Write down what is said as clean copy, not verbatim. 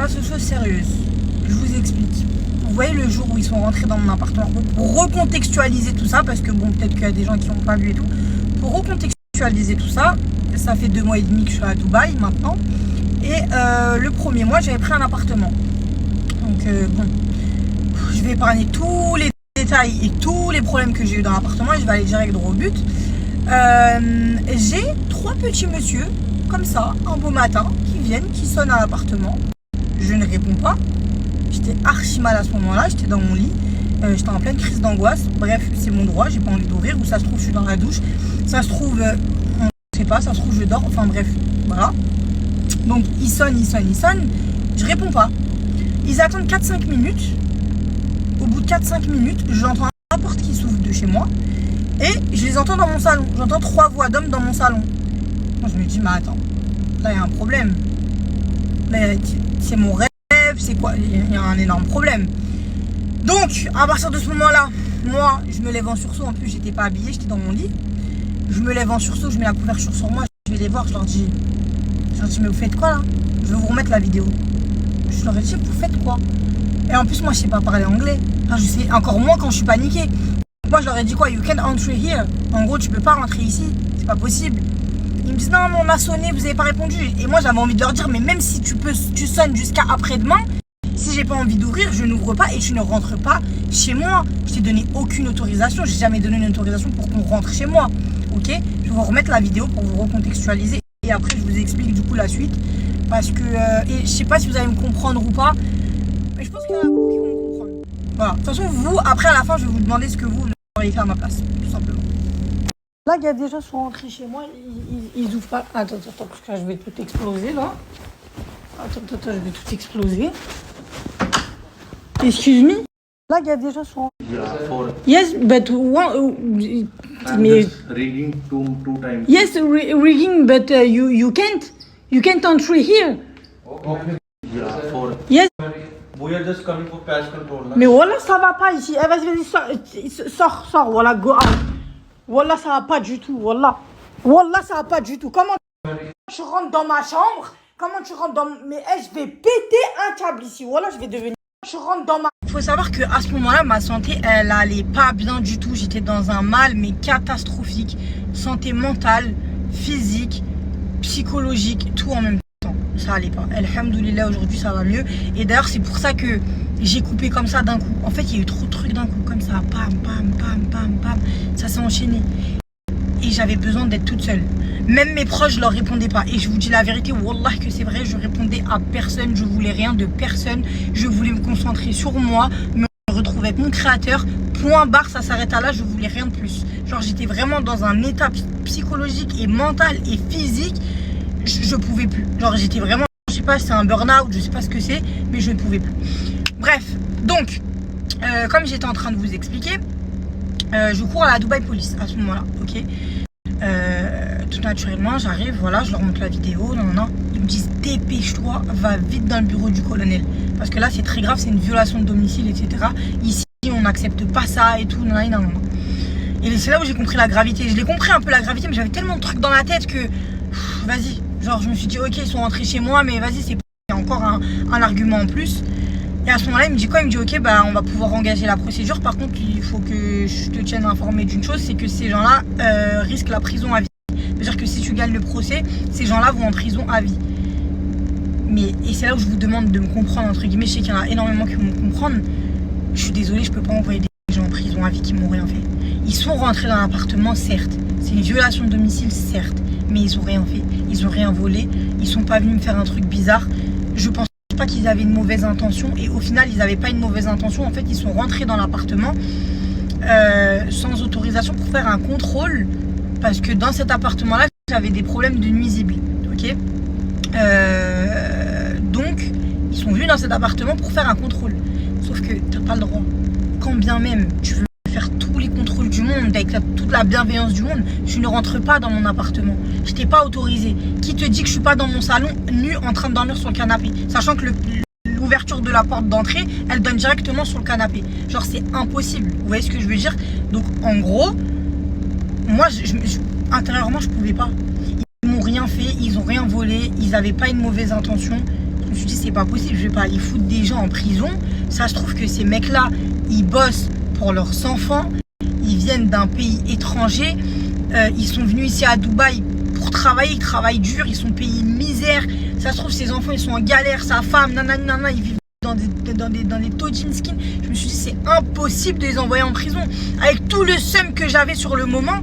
passe aux choses sérieuses. Je vous explique. Vous voyez le jour où ils sont rentrés dans mon appartement, pour recontextualiser tout ça, parce que bon, peut-être qu'il y a des gens qui n'ont pas vu et tout. Pour recontextualiser tout ça, ça fait 2 mois et demi que je suis à Dubaï maintenant. Et le premier mois, j'avais pris un appartement. Donc bon, je vais épargner tous les détails et tous les problèmes que j'ai eu dans l'appartement et je vais aller direct droit au but. J'ai 3 petits messieurs, comme ça, un beau matin, qui viennent, qui sonnent à l'appartement. Je ne réponds pas. J'étais archi mal à ce moment-là, j'étais dans mon lit, j'étais en pleine crise d'angoisse. Bref, c'est mon droit, j'ai pas envie d'ouvrir, ou ça se trouve je suis dans la douche, ça se trouve, on sait pas, ça se trouve je dors, enfin bref, voilà. Donc ils sonnent, je réponds pas. Ils attendent 4-5 minutes, au bout de 4-5 minutes, j'entends la porte qui s'ouvre de chez moi, et je les entends dans mon salon, j'entends 3 voix d'hommes dans mon salon. Moi je me dis, mais attends, là il y a un problème, là c'est mon rêve. C'est quoi? Il y a un énorme problème. Donc, à partir de ce moment-là, moi, je me lève en sursaut. En plus, j'étais pas habillée, j'étais dans mon lit. Je me lève en sursaut, je mets la couverture sur moi. Je vais les voir, je leur dis, mais vous faites quoi là? Je vais vous remettre la vidéo. Je leur ai dit, vous faites quoi? Et en plus, moi, je sais pas parler anglais. Enfin, je sais encore moins quand je suis paniquée. Moi, je leur ai dit quoi? You can't enter here. En gros, tu peux pas rentrer ici. C'est pas possible. Ils me disent non, mais on a sonné, vous avez pas répondu. Et moi j'avais envie de leur dire, mais même si tu sonnes jusqu'à après-demain, si j'ai pas envie d'ouvrir, je n'ouvre pas et tu ne rentres pas chez moi. Je t'ai donné aucune autorisation, j'ai jamais donné une autorisation pour qu'on rentre chez moi. Ok? Je vais vous remettre la vidéo pour vous recontextualiser et après je vous explique du coup la suite. Parce que, et je sais pas si vous allez me comprendre ou pas, mais je pense qu'il y en a beaucoup qui vont me comprendre. Voilà. De toute façon, vous, après à la fin, je vais vous demander ce que vous auriez fait à ma place, tout simplement. Là, il y a des gens qui sont rentrés chez moi, ils ouvrent pas. Attends, parce que là, je vais tout exploser, là. Attends, je vais tout exploser. Excuse me. Là, il y a des gens qui sont rentrés. Yes, but one... mais... Rigging two times. Yes, rigging, but you can't enter here. Okay. Yeah, 4. Yes. We are just coming for pest control. Mais voilà, ça va pas ici. Eh, vas-y, sors, voilà, go out. Wallah, ça va pas du tout, wallah. Wallah, ça va pas du tout. Comment tu rentres dans ma chambre? Comment tu rentres dans... Mais je vais péter un câble ici. Wallah, je vais devenir... Tu rentres dans ma... Il faut savoir qu'à ce moment-là, ma santé, elle allait pas bien du tout. J'étais dans un mal, mais catastrophique. Santé mentale, physique, psychologique, tout en même temps. Ça allait pas. Alhamdoulilah, aujourd'hui, ça va mieux. Et d'ailleurs, c'est pour ça que j'ai coupé comme ça d'un coup. En fait, il y a eu trop de trucs d'un coup, comme ça. Pam, pam, pam, pam, pam. Ça s'est enchaîné. Et j'avais besoin d'être toute seule. Même mes proches, je leur répondais pas. Et je vous dis la vérité, wallah que c'est vrai, je répondais à personne. Je voulais rien de personne. Je voulais me concentrer sur moi, me retrouver avec mon créateur. Point barre, ça s'arrête à là, je voulais rien de plus. Genre, j'étais vraiment dans un état psychologique et mental et physique. Je pouvais plus. Genre, j'étais vraiment, je sais pas, c'est un burn-out, je sais pas ce que c'est, mais je ne pouvais plus. Bref, donc, comme j'étais en train de vous expliquer, je cours à la Dubai Police à ce moment-là, ok. Tout naturellement, j'arrive, voilà, je leur montre la vidéo, non. Ils me disent dépêche-toi, va vite dans le bureau du colonel. Parce que là, c'est très grave, c'est une violation de domicile, etc. Ici, on n'accepte pas ça et tout, non. Et c'est là où j'ai compris la gravité. Je l'ai compris un peu la gravité, mais j'avais tellement de trucs dans la tête que, vas-y, genre je me suis dit, ok, ils sont rentrés chez moi, mais vas-y, c'est encore un argument en plus. Et à ce moment-là, il me dit quoi? Il me dit ok, bah on va pouvoir engager la procédure. Par contre, il faut que je te tienne informé d'une chose, c'est que ces gens-là risquent la prison à vie. C'est-à-dire que si tu gagnes le procès, ces gens-là vont en prison à vie. Et c'est là où je vous demande de me comprendre, entre guillemets. Je sais qu'il y en a énormément qui vont me comprendre. Je suis désolée, je peux pas envoyer des gens en prison à vie qui m'ont rien fait. Ils sont rentrés dans l'appartement, certes. C'est une violation de domicile, certes. Mais ils ont rien fait. Ils ont rien volé. Ils sont pas venus me faire un truc bizarre. Je pense pas qu'ils avaient une mauvaise intention. Et au final, ils n'avaient pas une mauvaise intention. En fait, ils sont rentrés dans l'appartement sans autorisation pour faire un contrôle. Parce que dans cet appartement-là, j'avais des problèmes de nuisibles. Ok. Donc, ils sont venus dans cet appartement pour faire un contrôle. Sauf que t'as pas le droit. Quand bien même tu veux faire tous les contrôles du monde avec toute la bienveillance du monde, tu ne rentres pas dans mon appartement. Je t'ai pas autorisé. Qui te dit que je suis pas dans mon salon nu en train de dormir sur le canapé, sachant que l'ouverture de la porte d'entrée, elle donne directement sur le canapé. Genre c'est impossible. Vous voyez ce que je veux dire? Donc en gros, moi intérieurement je pouvais pas. Ils m'ont rien fait, ils ont rien volé, ils avaient pas une mauvaise intention. me suis dit, c'est pas possible, je vais pas aller foutre des gens en prison. Ça se trouve que ces mecs-là, ils bossent pour leurs enfants. Ils viennent d'un pays étranger. Ils sont venus ici à Dubaï pour travailler. Ils travaillent dur. Ils sont payés une misère. Ça se trouve, ces enfants, ils sont en galère. Sa femme, nanana, ils vivent dans des Tojinskins. Je me suis dit, c'est impossible de les envoyer en prison. Avec tout le seum que j'avais sur le moment,